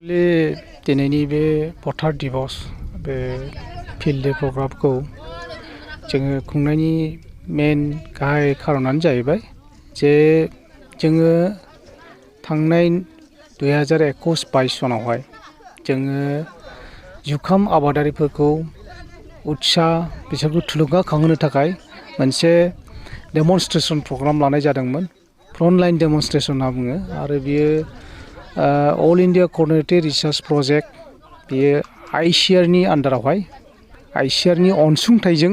दिनैनि बे पथार दिबस बे फिल्ड डे प्रग्रामखौ जोङो खुंनायनि मेन गाहाय खारनानो जाहैबाय जे जोङो थांनाय 2021-22 सनावहाय जोङो जुखाम आबादारिफोरखौ उत्साह बिसोरखौ थुलुंगाखांहोनो थाखाय मोनसे डेमनस्ट्रेशन प्रग्राम लानाय जादोंमोन। फ्रन्टलाइन डेमनस्ट्रेशन होनना बुङो आरो बियो अल इन्डिया कअर्डिनेटेड रिसार्च प्रजेक्ट बेयो आईसीआरनि आन्दारावहाय आईसीआरनि अनसुंथाइजों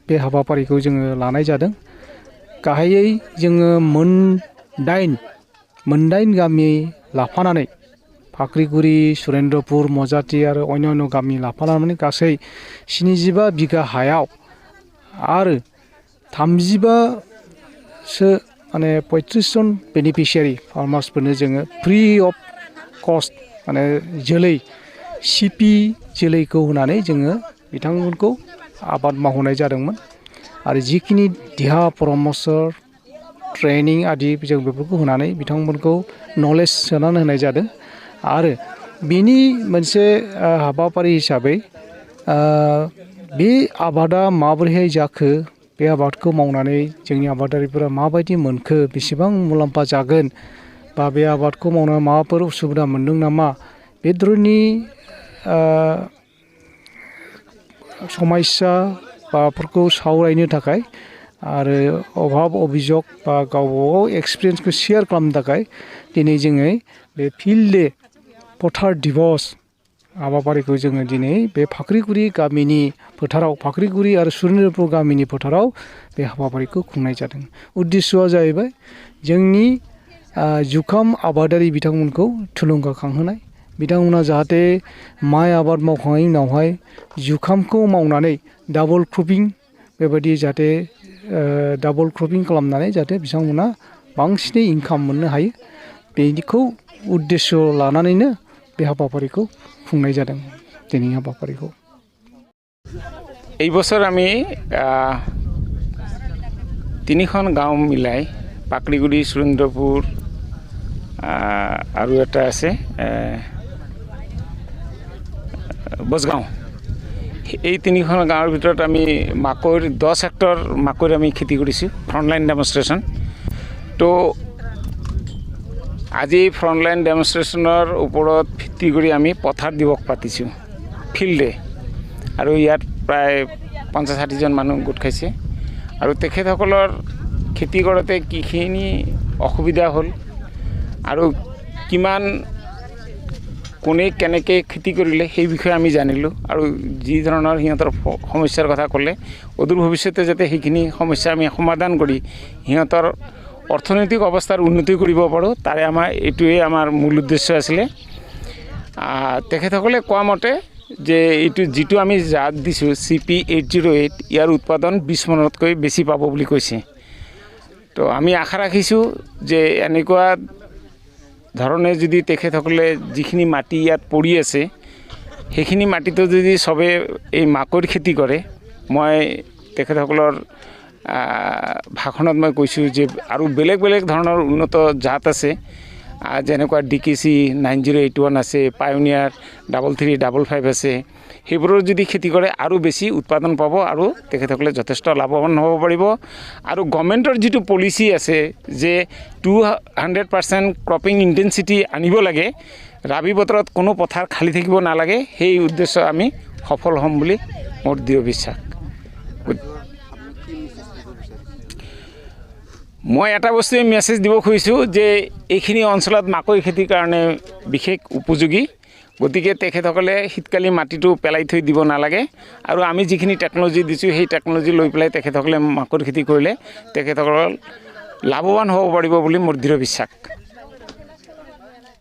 बे हाबाफारिखौ जोङो लानाय जादों। गाहायै जोङो मोनदाइन गामि लाफानानै फाख्रिगुरि, सुरेन्द्रपुर, मजाति आरो अन्यान्य गामि लाफानानै गासै 75 बिगा हायाव आरो 35सो 35 जन बेनिफिशियारि फार्मार्सफोरनो जोङो फ्रि अफ कस्ट जोलै सिपि जोलैखौ होनानै जोङो बिथांमोनखौ आबाद मावहोनाय जादोंमोन आरो जिखिनि देहा परामर्श ट्रेनिं आदि जों बेफोरखौ होनानै बिथांमोनखौ नलेज सोनानै होनाय जादों आरो बेनि मोनसे हाबाफारि हिसाबै बे आबादा माबोरैहाय जाखो, बे आबादखौ मावनानै जोंनि आबादारिफोरा माबायदि मोनखो, बेसेबां मुलाम्फा जागोन बा बे आबादखौ मावनानै माबाफोर उसुबिदा मोनदों नामा, बे धरननि समस्या बाफोरखौ सावरायनो थाखाय आरो अभाब अभिजग बा गावबागाव एक्सपिरियेन्सखौ शेयार खालामनो थाखाय दिनै जोङो बे फिल्ड डे पथार दिबस हाबाफारिखौ जोङो दिनै बे फाख्रिगुरि गामिनि फोथाराव, फाख्रिगुरि आरो सुरेन्द्रपुर गामिनि फोथाराव बे हाबाफारिखौ खुंनाय जादों। उद्देस्यआ जाहैबाय जोंनि जुखाम आबादारि बिथांमोनखौ थुलुंगाखांहोनाय, बिथांमोना जाहाथे माइ आबाद मावखांनायनि उनावहाय जुखामखौ मावनानै डाबल क्रपिं बेबायदि जाहाथे डाबल क्रपिं खालामनानै जाहाथे बिथांमोना बांसिनै इनकाम मोननो हायो, बेनिखौ उद्देस्य लानानैनो बे हाबाफारिखौ खुंनाय जादों। दिनैनि हाबाफारिखौ এই বছর আমি 3খন গাঁও মিলাই পাকড়িগুড়ি, সুরেন্দ্রপুর আৰু এটা আছে বজগাঁও, এই 3খন গাঁৱৰ ভিতৰত আমি মাকৈ 10 হেক্টৰ মাকৈ আমি খেতি কৰিছোঁ ফ্ৰণ্টলাইন ডেমনষ্ট্ৰেশ্যন। তো আজি ফ্ৰণ্টলাইন ডেমনষ্ট্ৰেশ্যনৰ ওপৰত ভিত্তি কৰি আমি পথাৰ দিৱস পাতিছোঁ ফিল্ডে, আৰু ইয়াত প্ৰায় 50-60 জন মানুহ গোট খাইছে আৰু তেখেতসকলৰ খেতি কৰোঁতে কিখিনি অসুবিধা হ'ল আৰু কিমান কোনে কেনেকৈ খেতি কৰিলে সেই বিষয়ে আমি জানিলোঁ আৰু যি ধৰণৰ সিহঁতৰ সমস্যাৰ কথা ক'লে অদূৰ ভৱিষ্যতে যাতে সেইখিনি সমস্যা আমি সমাধান কৰি সিহঁতৰ অৰ্থনৈতিক অৱস্থাৰ উন্নতি কৰিব পাৰোঁ, তাৰে এইটোৱে আমাৰ মূল উদ্দেশ্য আছিলে। তেখেতসকলে কোৱা মতে যে এইটো যিটো আমি জাত দিছোঁ CP808 ইয়াৰ উৎপাদন 20 মনতকৈ বেছি পাব বুলি কৈছে। তো আমি আশা ৰাখিছোঁ যে এনেকুৱা ধৰণে যদি তেখেতসকলে যিখিনি মাটি ইয়াত পৰি আছে সেইখিনি মাটিতো যদি চবে এই মাকৈৰ খেতি কৰে, মই তেখেতসকলৰ ভাষণত মই কৈছোঁ যে আৰু বেলেগ বেলেগ ধৰণৰ উন্নত জাত আছে, যেনেকুৱা DKC 9081 আছে, পায়োনিয়াৰ 3355 আছে, সেইবোৰৰ যদি খেতি কৰে আৰু বেছি উৎপাদন পাব আৰু তেখেতসকলে যথেষ্ট লাভৱান হ'ব পাৰিব। আৰু গভৰ্ণমেণ্টৰ যিটো পলিচি আছে যে 200% ক্ৰপিং ইণ্টেনচিটি আনিব লাগে, ৰাবি বতৰত কোনো পথাৰ খালী থাকিব নালাগে, সেই উদ্দেশ্য আমি সফল হ'ম বুলি মোৰ দৃঢ় বিশ্বাস। মই এটা বস্তুৱে মেছেজ দিব খুজিছোঁ যে এইখিনি অঞ্চলত মাকৈ খেতিৰ কাৰণে বিশেষ উপযোগী, গতিকে তেখেতসকলে শীতকালি মাটিটো পেলাই থৈ দিব নালাগে আৰু আমি যিখিনি টেকন'লজি দিছোঁ সেই টেকন'লজি লৈ পেলাই তেখেতসকলে মাকৈ খেতি কৰিলে তেখেতসকল লাভৱান হ'ব পাৰিব বুলি মোৰ দৃঢ় বিশ্বাস।